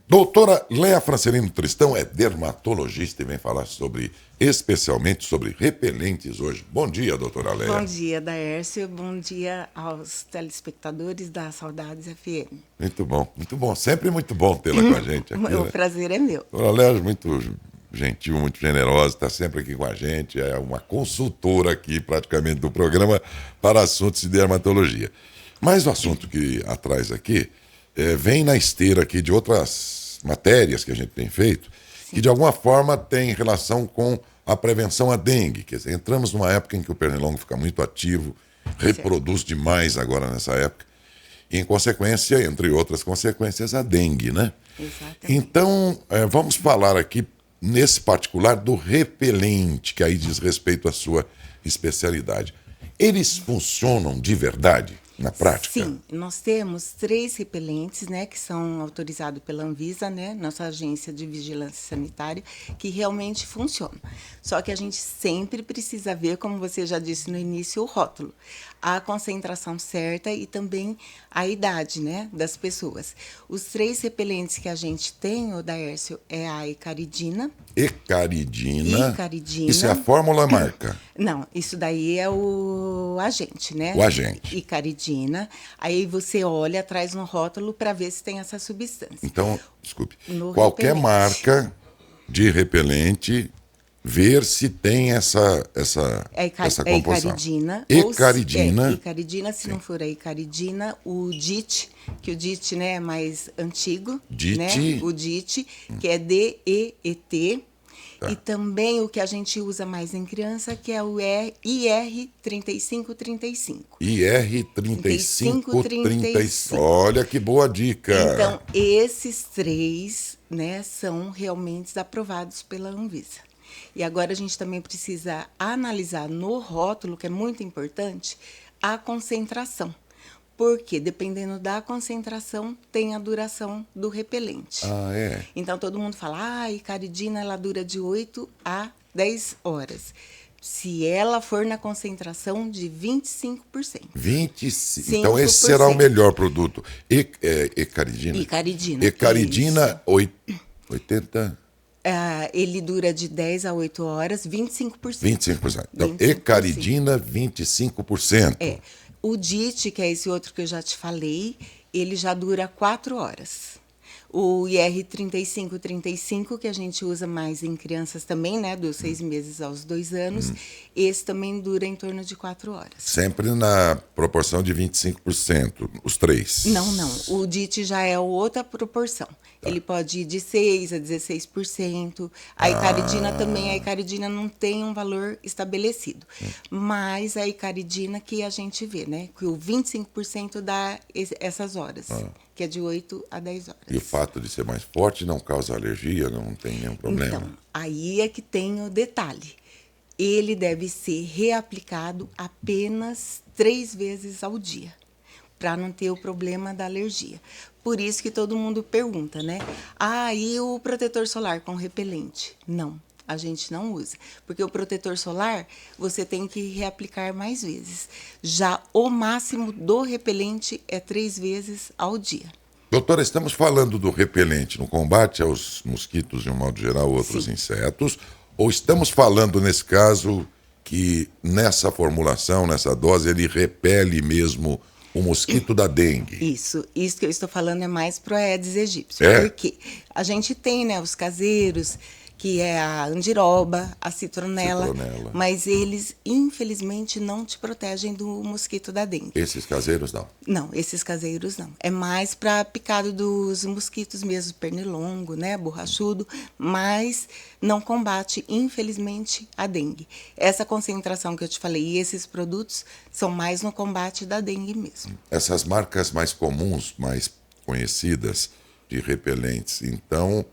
Doutora Léa Francelino Tristão é dermatologista e vem falar especialmente sobre repelentes hoje. Bom dia, doutora Léa. Bom dia, Daércio. Bom dia aos telespectadores da Saudades FM. Muito bom, muito bom. Sempre muito bom tê-la com a gente aqui. O prazer é meu. Doutora Léa é muito gentil, muito generosa, está sempre aqui com a gente. É uma consultora aqui, praticamente, do programa para assuntos de dermatologia. Mas o assunto que atrás aqui vem na esteira aqui de outras matérias que a gente tem feito, sim, que de alguma forma tem relação com a prevenção à dengue. Quer dizer, entramos numa época em que o pernilongo fica muito ativo, reproduz demais agora nessa época, e em consequência, entre outras consequências, a dengue, né? Exatamente. Então, vamos falar aqui, nesse particular, do repelente, que aí diz respeito à sua especialidade. Eles funcionam de verdade? Na prática? Sim, nós temos 3 repelentes, né, que são autorizados pela Anvisa, né, nossa agência de vigilância sanitária, que realmente funcionam. Só que a gente sempre precisa ver, como você já disse no início, o rótulo, a concentração certa e também a idade, né, das pessoas. Os 3 repelentes que a gente tem, o Daércio, é a Icaridina. Icaridina. Icaridina. Isso é a fórmula marca? Não, isso daí é o agente, né? O agente. Icaridina. Aí você olha, traz no rótulo para ver se tem essa substância. Então, desculpe, No qualquer repelente. marca de repelente, ver se tem essa composição. Icaridina. Icaridina. Icaridina, se Sim. não for a Icaridina, o DIT, que o DIT, né, é mais antigo. DIT. Né? O DIT, que é DEET. Tá. E também o que a gente usa mais em criança, que é o IR3535. IR3535. Olha que boa dica. Então, esses 3, né, são realmente aprovados pela Anvisa. E agora a gente também precisa analisar no rótulo, que é muito importante, a concentração. Porque, dependendo da concentração, tem a duração do repelente. Ah, é? Então, todo mundo fala, a Icaridina, ela dura de 8 a 10 horas. Se ela for na concentração de 25%. 25%. Então, esse será o melhor produto. Icaridina? Icaridina. Icaridina, 80%. Ele dura de 10 a 8 horas, 25%. 25%. Então, 25%. Icaridina, 25%. É. O DIT, que é esse outro que eu já te falei, ele já dura 4 horas. O IR3535, que a gente usa mais em crianças também, né, dos 6 meses aos 2 anos, esse também dura em torno de 4 horas. Sempre na proporção de 25%, os 3. Não. O DIT já é outra proporção. Tá. Ele pode ir de 6% a 16%. A Icaridina também, a Icaridina não tem um valor estabelecido. Mas a Icaridina que a gente vê, né, que o 25% dá essas horas. Que é de 8 a 10 horas. E o fato de ser mais forte não causa alergia, não tem nenhum problema? Então, aí é que tem o detalhe. Ele deve ser reaplicado apenas 3 vezes ao dia, para não ter o problema da alergia. Por isso que todo mundo pergunta, né? E o protetor solar com repelente? Não. A gente não usa, porque o protetor solar você tem que reaplicar mais vezes. Já o máximo do repelente é 3 vezes ao dia. Doutora, estamos falando do repelente no combate aos mosquitos, de um modo geral, outros Sim. insetos, ou estamos falando, nesse caso, que nessa formulação, nessa dose, ele repele mesmo o mosquito da dengue? Isso que eu estou falando é mais pro Aedes aegypti. É? Porque a gente tem, né, os caseiros, que é a andiroba, a citronela, mas eles, infelizmente, não te protegem do mosquito da dengue. Esses caseiros, não? Não, esses caseiros não. É mais para picado dos mosquitos mesmo, pernilongo, né, borrachudo, mas não combate, infelizmente, a dengue. Essa concentração que eu te falei e esses produtos são mais no combate da dengue mesmo. Essas marcas mais comuns, mais conhecidas de repelentes, então,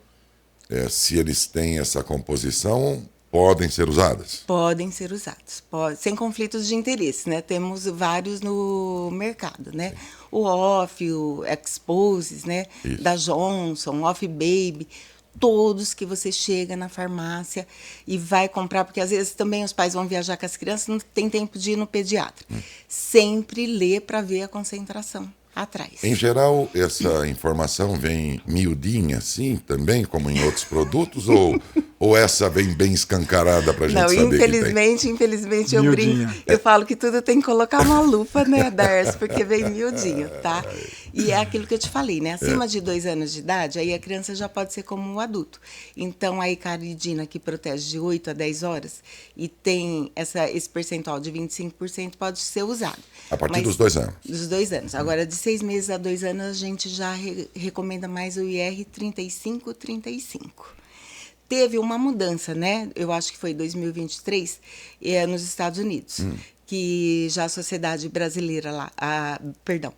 se eles têm essa composição, podem ser usadas? Podem ser usados, sem conflitos de interesse, né? Temos vários no mercado, né? Sim. O Off, o Exposes, né? Isso. Da Johnson, Off Baby, todos que você chega na farmácia e vai comprar, porque às vezes também os pais vão viajar com as crianças, não tem tempo de ir no pediatra. Sempre lê para ver a concentração. atrás. Em geral, essa informação vem miudinha assim também, como em outros produtos, ou essa vem bem escancarada para a gente Não, saber que tem? infelizmente eu Miudinha. brinco. Eu falo que tudo tem que colocar uma lupa, né, Darcy, porque vem miudinho, tá? E é aquilo que eu te falei, né? Acima de 2 anos de idade, aí a criança já pode ser como um adulto. Então, a icaridina, que protege de 8 a 10 horas, e tem esse percentual de 25%, pode ser usado. A partir dos 2 anos. Dos 2 anos. Agora, de 6 meses a 2 anos, a gente já recomenda mais o IR 3535. Teve uma mudança, né? Eu acho que foi em 2023, nos Estados Unidos, que já a Sociedade Brasileira lá,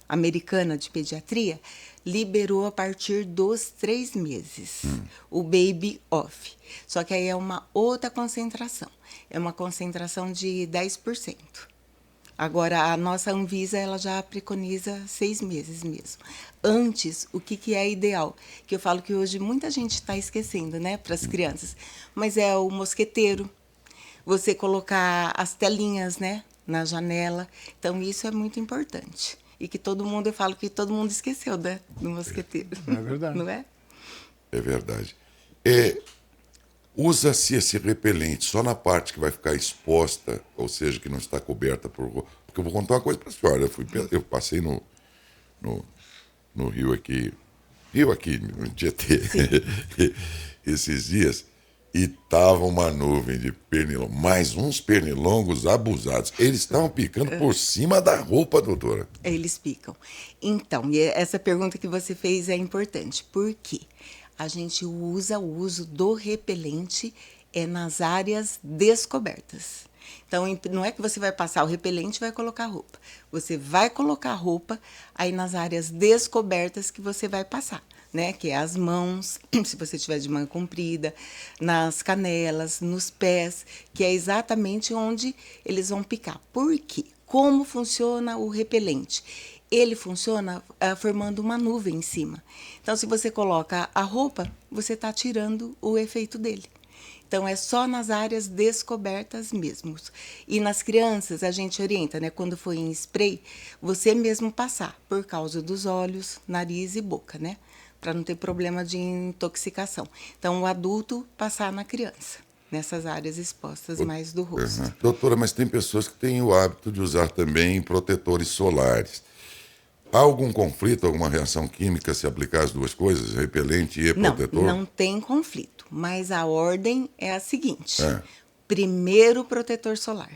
Americana de Pediatria, liberou a partir dos 3 meses o Baby Off. Só que aí é uma outra concentração. É uma concentração de 10%. Agora, a nossa Anvisa, ela já preconiza 6 meses mesmo. Antes, o que é ideal? Que eu falo que hoje muita gente está esquecendo, né, para as crianças. Mas é o mosqueteiro, você colocar as telinhas, né, na janela. Então, isso é muito importante. E que todo mundo, eu falo que todo mundo esqueceu, né, do mosqueteiro. É verdade. Não é? É verdade. Usa-se esse repelente só na parte que vai ficar exposta, ou seja, que não está coberta por... Porque eu vou contar uma coisa para a senhora. Eu passei no rio aqui, no Tietê, esses dias, e tava uma nuvem de pernilongos, mais uns pernilongos abusados. Eles estavam picando por cima da roupa, doutora. Eles picam. Então, e essa pergunta que você fez é importante. Por quê? A gente usa o uso do repelente nas áreas descobertas. Então, não é que você vai passar o repelente e vai colocar roupa. Você vai colocar roupa aí nas áreas descobertas que você vai passar, né? Que é as mãos, se você tiver de manga comprida, nas canelas, nos pés, que é exatamente onde eles vão picar. Por quê? Como funciona o repelente? Ele funciona formando uma nuvem em cima. Então, se você coloca a roupa, você está tirando o efeito dele. Então, é só nas áreas descobertas mesmo. E nas crianças, a gente orienta, né? Quando for em spray, você mesmo passar, por causa dos olhos, nariz e boca, né? Para não ter problema de intoxicação. Então, o adulto passar na criança, nessas áreas expostas mais do rosto. Uhum. Doutora, mas tem pessoas que têm o hábito de usar também protetores solares. Há algum conflito, alguma reação química se aplicar as duas coisas, repelente e protetor? Não tem conflito, mas a ordem é a seguinte. Primeiro protetor solar.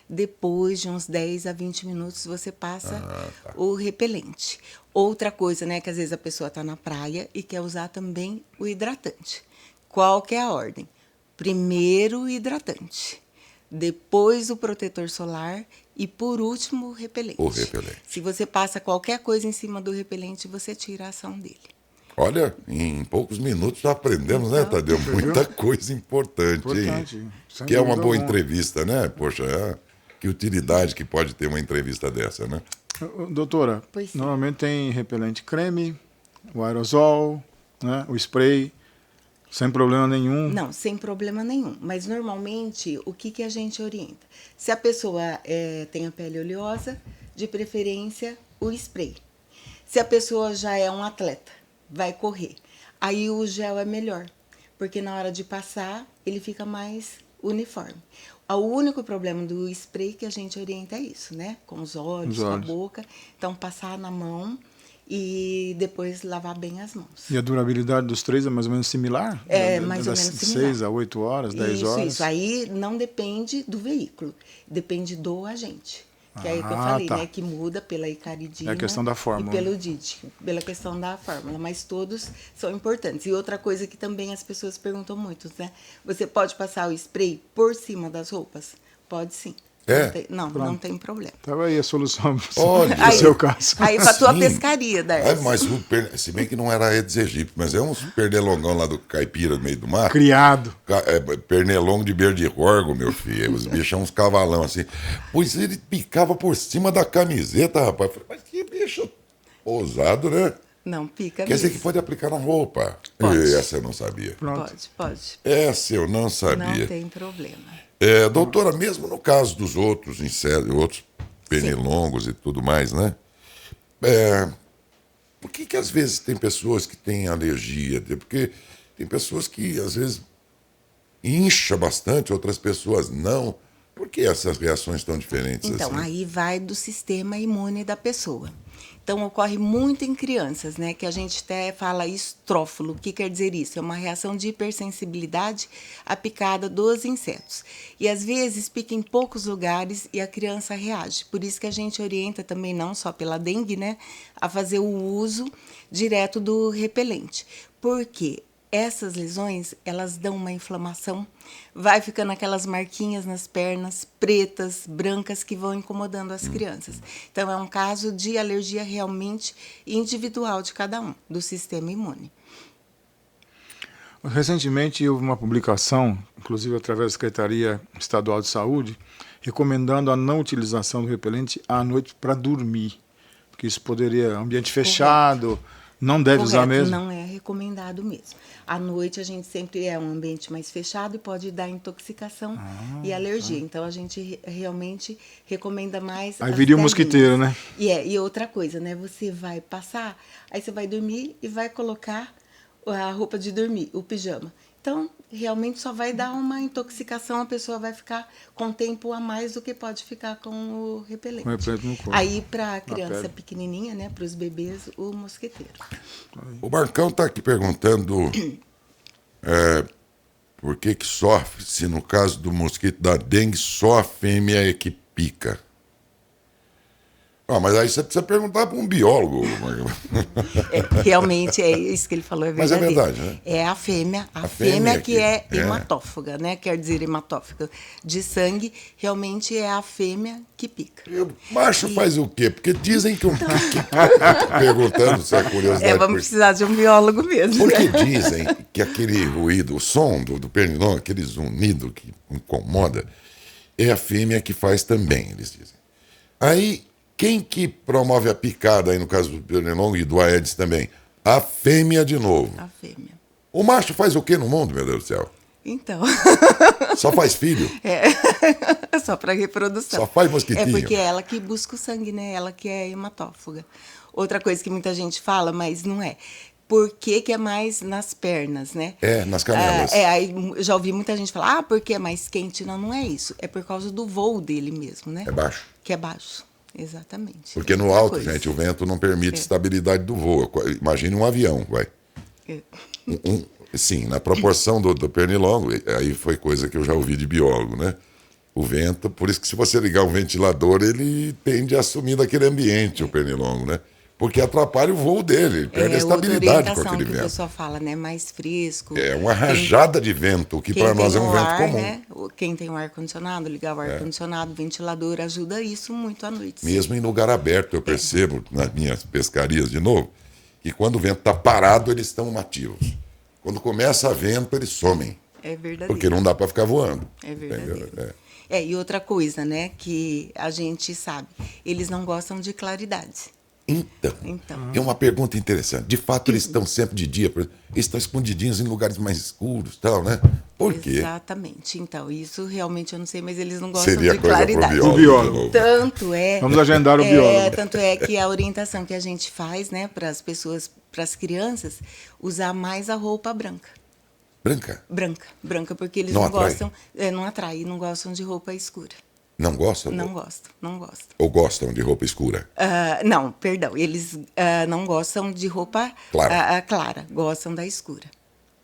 Depois de uns 10 a 20 minutos você passa o repelente. Outra coisa, né, que às vezes a pessoa está na praia e quer usar também o hidratante. Qual que é a ordem? Primeiro o hidratante, depois o protetor solar e, por último, o repelente. O repelente. Se você passa qualquer coisa em cima do repelente, você tira a ação dele. Olha, em poucos minutos já aprendemos, né, Tadeu? Muita coisa importante, hein? Que é uma boa entrevista, né? Poxa, que utilidade que pode ter uma entrevista dessa, né? Doutora, normalmente tem repelente creme, o aerosol, né, o spray, sem problema nenhum? Não, sem problema nenhum. Mas, normalmente, o que a gente orienta? Se a pessoa tem a pele oleosa, de preferência, o spray. Se a pessoa já é um atleta, vai correr, aí o gel é melhor, porque na hora de passar, ele fica mais uniforme. O único problema do spray que a gente orienta é isso, né? Com os olhos, com a boca. Então, passar na mão e depois lavar bem as mãos. E a durabilidade dos 3 é mais ou menos similar? É mais ou menos similar. 6 a 8 horas, 10 horas? Isso. Aí não depende do veículo, depende do agente. Que é aí que eu falei, né? Que muda pela icaridina. É a questão da fórmula. E pelo DIT, pela questão da fórmula. Mas todos são importantes. E outra coisa que também as pessoas perguntam muito, né? Você pode passar o spray por cima das roupas? Pode sim. Não tem problema. Então aí a solução no seu caso. Aí para tua pescaria, Darcy. Mas se bem que não era Aedes aegypti, mas é uns pernilongão lá do caipira, no meio do mar. Criado. Pernilongo de Berdi-Rorgo, meu filho. Os bichos são uns cavalão assim. Pois ele picava por cima da camiseta, rapaz. Mas que bicho ousado, né? Não, pica Quer dizer que pode aplicar na roupa. Pode. Essa eu não sabia. Pronto. Pode. Essa eu não sabia. Não tem problema. Doutora, mesmo no caso dos outros insetos, outros pernilongos e tudo mais, né? por que às vezes tem pessoas que têm alergia? Porque tem pessoas que às vezes incha bastante, outras pessoas não. Por que essas reações tão diferentes Então, assim? aí vai do sistema imune da pessoa. Então, ocorre muito em crianças, né? Que a gente até fala estrófilo. O que quer dizer isso? É uma reação de hipersensibilidade à picada dos insetos. E, às vezes, pica em poucos lugares e a criança reage. Por isso que a gente orienta também, não só pela dengue, né? A fazer o uso direto do repelente. Por quê? Essas lesões, elas dão uma inflamação, vai ficando aquelas marquinhas nas pernas, pretas, brancas, que vão incomodando as crianças. Então, é um caso de alergia realmente individual de cada um, do sistema imune. Recentemente houve uma publicação, inclusive através da Secretaria Estadual de Saúde, recomendando a não utilização do repelente à noite para dormir, porque isso poderia, ambiente fechado, não deve usar mesmo? Não é recomendado mesmo. À noite a gente sempre é um ambiente mais fechado e pode dar intoxicação e alergia. Então a gente realmente recomenda mais. Aí viria o mosquiteiro, né? E outra coisa, né? Você vai passar, aí você vai dormir e vai colocar a roupa de dormir, o pijama. Então, realmente só vai dar uma intoxicação, a pessoa vai ficar com tempo a mais do que pode ficar com o repelente. Com o repelente no corpo. Aí, para a criança pequenininha, né, para os bebês, o mosquiteiro. O Marcão está aqui perguntando por que sofre, se no caso do mosquito da dengue, só a fêmea é que pica. Mas aí você precisa perguntar para um biólogo. Realmente é isso que ele falou, é Mas é verdadeiro. verdade, né? É a fêmea fêmea que é hematófaga, né? Quer dizer, hematófaga de sangue, realmente é a fêmea que pica. E o macho faz o quê? Porque dizem que perguntando se é curiosidade. Vamos precisar de um biólogo mesmo. Porque né? dizem que aquele ruído, o som do pernilongo, aquele zunido que incomoda, é a fêmea que faz também, eles dizem. Aí, quem que promove a picada aí no caso do pernilongo e do Aedes também? A fêmea de novo. A fêmea. O macho faz o quê no mundo, meu Deus do céu? Então. Só faz filho? Só para reprodução. Só faz mosquitinho? É porque é ela que busca o sangue, né? Ela que é hematófaga. Outra coisa que muita gente fala, mas não é. Por que é mais nas pernas, né? Nas canelas. Aí já ouvi muita gente falar, porque é mais quente. Não, não é isso. É por causa do voo dele mesmo, né? É baixo. Que é baixo. Exatamente. Porque no alto, gente, o vento não permite estabilidade do voo. Imagine um avião, vai. Sim, na proporção do pernilongo, aí foi coisa que eu já ouvi de biólogo, né? O vento, por isso que se você ligar um ventilador, ele tende a assumir daquele ambiente, o pernilongo, né? Porque atrapalha o voo dele, ele perde a estabilidade com aquele que vento. O pessoal fala, né? Mais fresco. É uma rajada de vento, que para nós é um vento comum. Né? Quem tem um ar-condicionado, ligar o ar-condicionado, ventilador, ajuda isso muito à noite. Mesmo em lugar aberto, eu percebo, nas minhas pescarias de novo, que quando o vento está parado, eles estão ativos. Quando começa a vento, eles somem. É verdadeiro. Porque não dá para ficar voando. É verdadeiro. E outra coisa, né, que a gente sabe, eles não gostam de claridade. Então, é uma pergunta interessante. De fato, eles estão sempre de dia, eles estão escondidinhos em lugares mais escuros, tal, né? Por quê? Exatamente. Então, isso realmente eu não sei, mas eles não gostam Seria de coisa claridade. pro biólogo. Tanto é. Vamos agendar o biólogo. Tanto é que a orientação que a gente faz, né, para as pessoas, para as crianças, usar mais a roupa branca. Branca? Branca, porque eles não gostam, não atrai, não gostam de roupa escura. Não gostam? Não gostam. Ou gostam de roupa escura? Não, perdão. Eles não gostam de roupa clara, gostam da escura.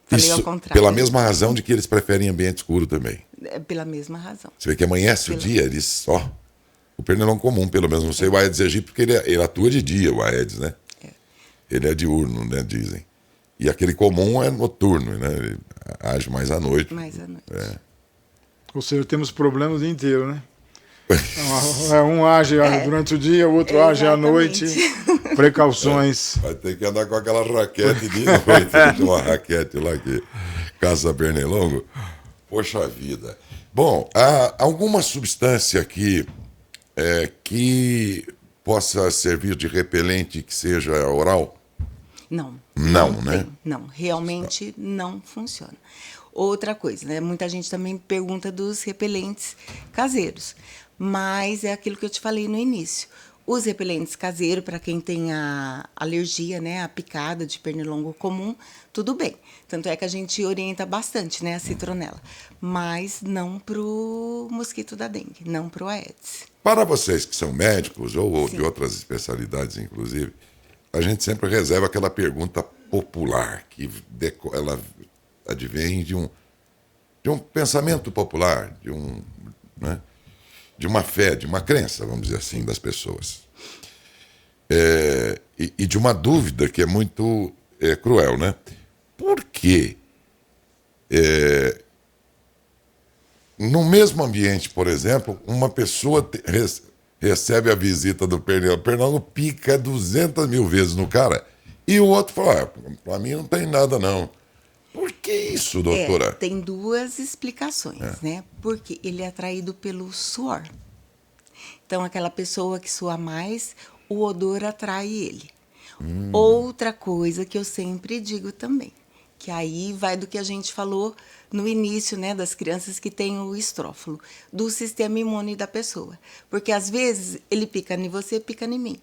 Falei ao contrário. Pela mesma razão de que eles preferem ambiente escuro também. Pela mesma razão. Você vê que amanhece o dia, eles... o pernilongo comum, pelo menos. Não sei o Aedes aegypti, porque ele atua de dia, o Aedes, né? Ele é diurno, né, dizem. E aquele comum é noturno, né? Ele age mais à noite. Mais à noite. Ou seja, temos problemas o dia inteiro, né? Um age durante o dia, o outro age à noite. Precauções. Vai ter que andar com aquela raquete de noite. Uma raquete lá que caça pernilongo. Poxa vida. Bom, há alguma substância que possa servir de repelente que seja oral? Não. Não, né? Não, realmente não funciona. Outra coisa, né? Muita gente também pergunta dos repelentes caseiros. Mas é aquilo que eu te falei no início. Os repelentes caseiros, para quem tem a alergia, né, a picada de pernilongo comum, tudo bem. Tanto é que a gente orienta bastante, né, a citronela. Mas não para o mosquito da dengue, não para o Aedes. Para vocês que são médicos ou Sim. de outras especialidades, inclusive, a gente sempre reserva aquela pergunta popular, que ela advém de um pensamento popular, né, de uma fé, de uma crença, vamos dizer assim, das pessoas. E de uma dúvida que é muito cruel, né? Por que no mesmo ambiente, por exemplo, uma pessoa recebe a visita do pernilongo, o pernilongo pica 200 mil vezes no cara, e o outro fala, para mim não tem nada não. Por que isso, doutora? Tem duas explicações, né? Porque ele é atraído pelo suor. Então, aquela pessoa que sua mais, o odor atrai ele. Outra coisa que eu sempre digo também, que aí vai do que a gente falou no início, né, das crianças que têm o estrófilo, do sistema imune da pessoa. Porque, às vezes, ele pica em você, pica em mim.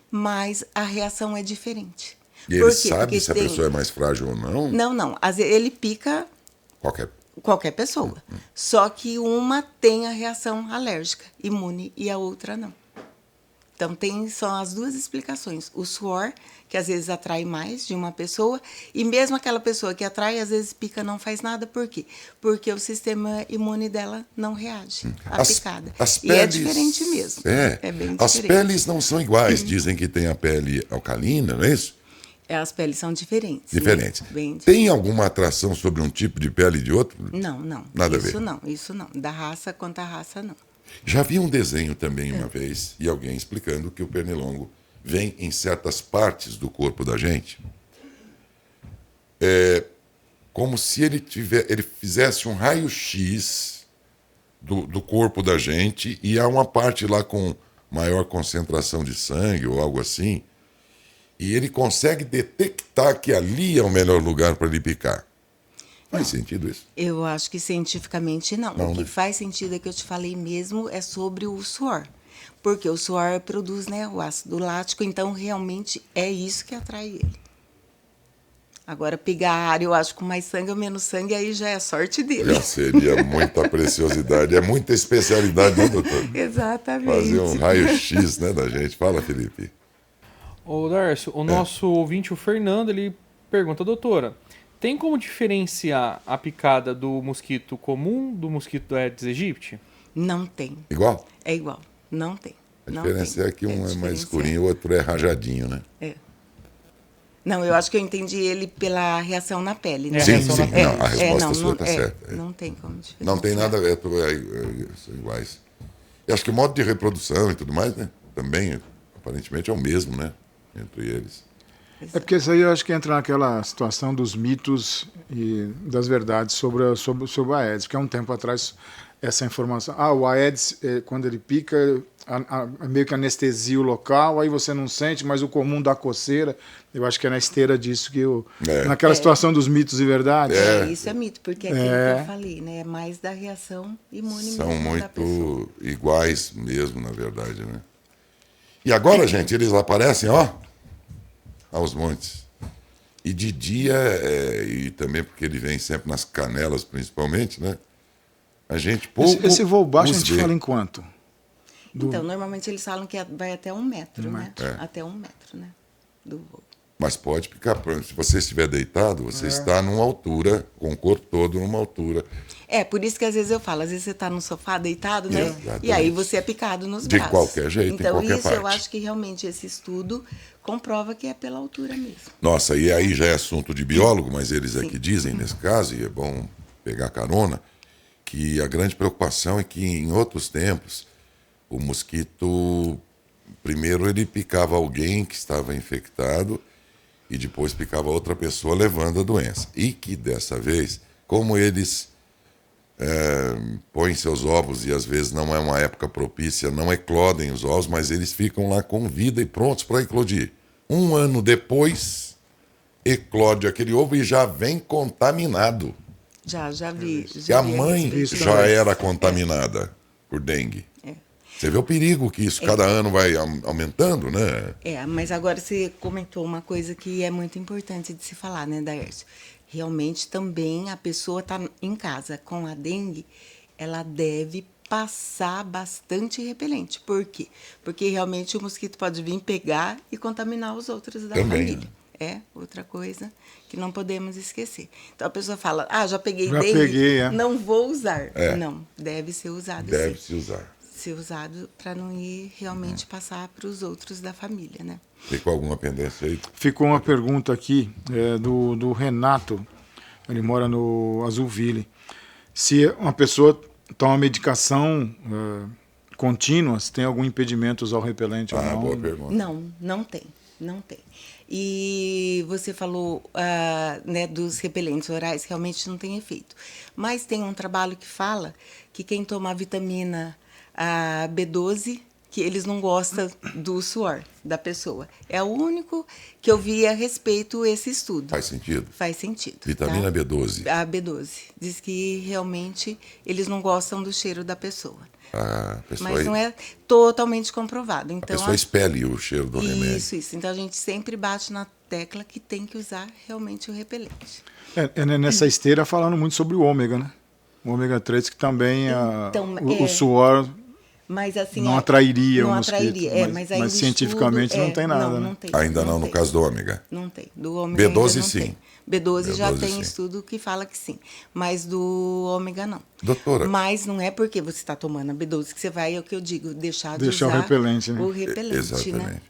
Mas a reação é diferente. E ele sabe se a pessoa é mais frágil ou não? Não. Às vezes, ele pica qualquer pessoa. Só que uma tem a reação alérgica, imune, e a outra não. Então, são as duas explicações. O suor, que às vezes atrai mais de uma pessoa, e mesmo aquela pessoa que atrai, às vezes pica, não faz nada. Por quê? Porque o sistema imune dela não reage à picada. E é diferente mesmo. É bem diferente. As peles não são iguais. Dizem que tem a pele alcalina, não é isso? As peles são diferentes. Diferentes. Né? Bem diferentes. Tem alguma atração sobre um tipo de pele e de outro? Não. Nada a ver. Isso não. Da raça quanto à raça, não. Já vi um desenho também uma vez, e alguém explicando que o pernilongo vem em certas partes do corpo da gente. Como se ele fizesse um raio-x do corpo da gente, e há uma parte lá com maior concentração de sangue ou algo assim, e ele consegue detectar que ali é o melhor lugar para ele picar. Faz sentido isso? Eu acho que cientificamente não. O que né? faz sentido é que eu te falei mesmo é sobre o suor. Porque o suor produz, né, o ácido lático, então realmente é isso que atrai ele. Agora, pigar, eu acho, com mais sangue ou menos sangue, aí já é a sorte dele. Já seria muita preciosidade, é muita especialidade, né, doutor? Exatamente. Fazer um raio-x, né, da gente. Fala, Felipe. Ô, Darcio, o nosso ouvinte, o Fernando, ele pergunta, doutora, tem como diferenciar a picada do mosquito comum do mosquito do Aedes aegypti? Não tem. Igual? É igual. Não tem. A Não diferença tem. é que um é mais diferenciar. escurinho e o outro é rajadinho, né? É. Não, eu acho que eu entendi ele pela reação na pele, né? Sim, reação sim. na pele. Não, a resposta sua não, está certa. Não tem como diferenciar. Não tem nada a ver, são iguais. E acho que o modo de reprodução e tudo mais, né? Também, aparentemente, é o mesmo, né? Entre eles. É porque isso aí eu acho que entra naquela situação dos mitos e das verdades sobre o Aedes, porque há um tempo atrás essa informação, o Aedes, quando ele pica, meio que anestesia o local, aí você não sente, mas o comum dá coceira. Eu acho que é na esteira disso que naquela situação dos mitos e verdades. Isso é mito, porque é aquilo que eu falei, né? É mais da reação imune São mesmo da pessoa. muito iguais mesmo, na verdade, né? E agora, gente, eles aparecem, aos montes. E de dia, e também porque ele vem sempre nas canelas, principalmente, né? A gente pouco Esse voo baixo a os gente vê. fala em quanto? Então, normalmente eles falam que vai até 1 metro, né? metro. É. Até 1 metro, né? Do voo. Mas pode ficar pronto. Se você estiver deitado, você está numa altura, com o corpo todo numa altura. Por isso que às vezes eu falo, às vezes você está no sofá deitado, né? Exatamente. E aí você é picado nos De braços. qualquer jeito, em então, qualquer isso eu parte. acho que realmente esse estudo comprova que é pela altura mesmo. Nossa, e aí já é assunto de biólogo, mas eles aqui dizem, nesse caso, e é bom pegar carona, que a grande preocupação é que em outros tempos o mosquito, primeiro ele picava alguém que estava infectado e depois picava outra pessoa levando a doença. E que dessa vez, como eles põem seus ovos e às vezes não é uma época propícia, não eclodem os ovos, mas eles ficam lá com vida e prontos para eclodir. 1 ano depois, eclode aquele ovo e já vem contaminado. Já vi. E a vi mãe respeito já disso. era contaminada por dengue. Você vê o perigo que isso cada ano vai aumentando, né? Mas agora você comentou uma coisa que é muito importante de se falar, né, Daércio? Realmente também a pessoa está em casa com a dengue, ela deve passar bastante repelente. Por quê? Porque realmente o mosquito pode vir pegar e contaminar os outros da Também, família. É outra coisa que não podemos esquecer. Então a pessoa fala, já peguei Já dengue, peguei, não vou usar. É. Não, deve ser usado sim. Deve-se usar. Ser usado para não ir realmente passar para os outros da família, né? Ficou alguma pendência aí? Ficou uma pergunta aqui do Renato, ele mora no Azulville. Se uma pessoa toma medicação contínua, se tem algum impedimento usar o repelente ou não? Boa pergunta. Não tem. E você falou né, dos repelentes orais, realmente não tem efeito. Mas tem um trabalho que fala que quem toma a vitamina B12, que eles não gostam do suor da pessoa. É o único que eu vi a respeito esse estudo. Faz sentido? Faz sentido. Vitamina tá? B12. A B12. Diz que realmente eles não gostam do cheiro da pessoa. A pessoa, Mas não é totalmente comprovado. a Então, pessoa expele o cheiro do remédio. Isso. Então a gente sempre bate na tecla que tem que usar realmente o repelente. Nessa esteira falando muito sobre o ômega, né? O ômega 3 que também Então, o suor mas assim não atrairia não o mosquito. atrairia, mas cientificamente não tem nada, não né? tem, Ainda não, no tem. caso do ômega. Não tem. Do ômega B12 ainda não sim. tem. B12 já B12 tem sim. estudo que fala que sim, mas do ômega não. Doutora. Mas não é porque você está tomando a B12 que você vai, é o que eu digo, deixar de Deixar o usar repelente, né? o repelente, Exatamente. né?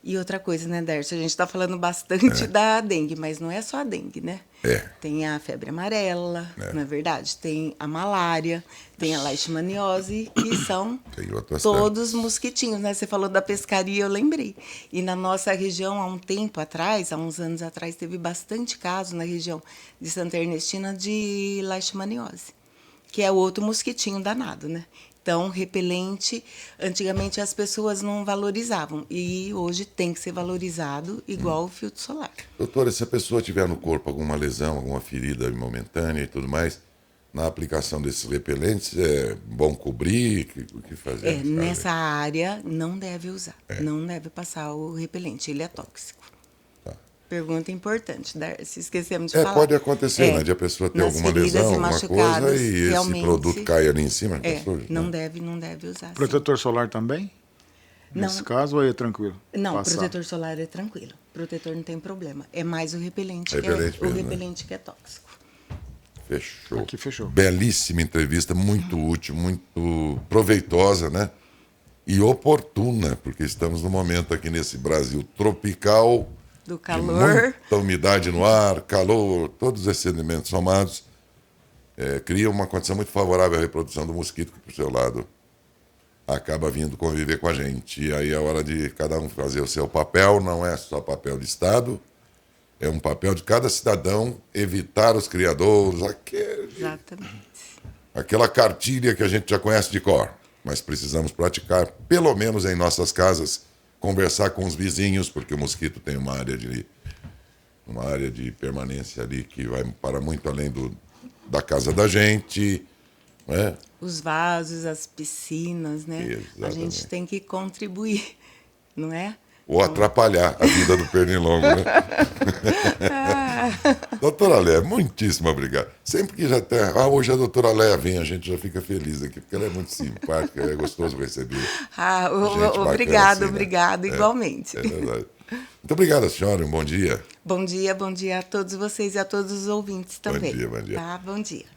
E outra coisa, né, Dércio? A gente está falando bastante da dengue, mas não é só a dengue, né? Tem a febre amarela, não é verdade? Tem a malária, tem a leishmaniose, que são Tem outras todos mosquitinhos, né? Você falou da pescaria, eu lembrei. E na nossa região, há um tempo atrás, há uns anos atrás, teve bastante caso na região de Santa Ernestina de leishmaniose, que é outro mosquitinho danado, né? Então, repelente, antigamente as pessoas não valorizavam. E hoje tem que ser valorizado igual o filtro solar. Doutora, se a pessoa tiver no corpo alguma lesão, alguma ferida momentânea e tudo mais, na aplicação desses repelentes, é bom cobrir? O que fazer? Nessa área, não deve usar. Não deve passar o repelente, ele é tóxico. Tá. Pergunta importante, se esquecemos de falar. Pode acontecer, né? De a pessoa ter nas alguma feridas lesão, e alguma machucados, coisa, e esse realmente, produto cai ali em cima. não deve usar. sim. Protetor solar também? Nesse caso, ou é tranquilo? Não, Passar? protetor solar é tranquilo. Protetor não tem problema. É mais o repelente, Repelente que é, o mesmo, né? repelente que é tóxico. Fechou. Aqui fechou. Belíssima entrevista, muito útil, muito proveitosa, né? E oportuna, porque estamos no momento aqui nesse Brasil tropical, Do de calor. muita umidade no ar, calor, todos esses elementos somados criam uma condição muito favorável à reprodução do mosquito que, por seu lado, acaba vindo conviver com a gente. E aí é hora de cada um fazer o seu papel, não é só papel de Estado, é um papel de cada cidadão evitar os criadouros, Exatamente. aquela cartilha que a gente já conhece de cor, mas precisamos praticar, pelo menos em nossas casas, conversar com os vizinhos, porque o mosquito tem uma área de permanência ali que vai para muito além da casa da gente, né? Os vasos, as piscinas, né? Exatamente. A gente tem que contribuir, não é? Ou atrapalhar a vida do pernilongo, né? Doutora Léa, muitíssimo obrigado. Sempre que já tem... hoje a doutora Léa vem, a gente já fica feliz aqui, porque ela é muito simpática, é gostoso receber. Obrigado, assim, obrigado, né? igualmente. É verdade. Muito obrigado, senhora, um bom dia. Bom dia a todos vocês e a todos os ouvintes também. Bom dia. Tá? Bom dia.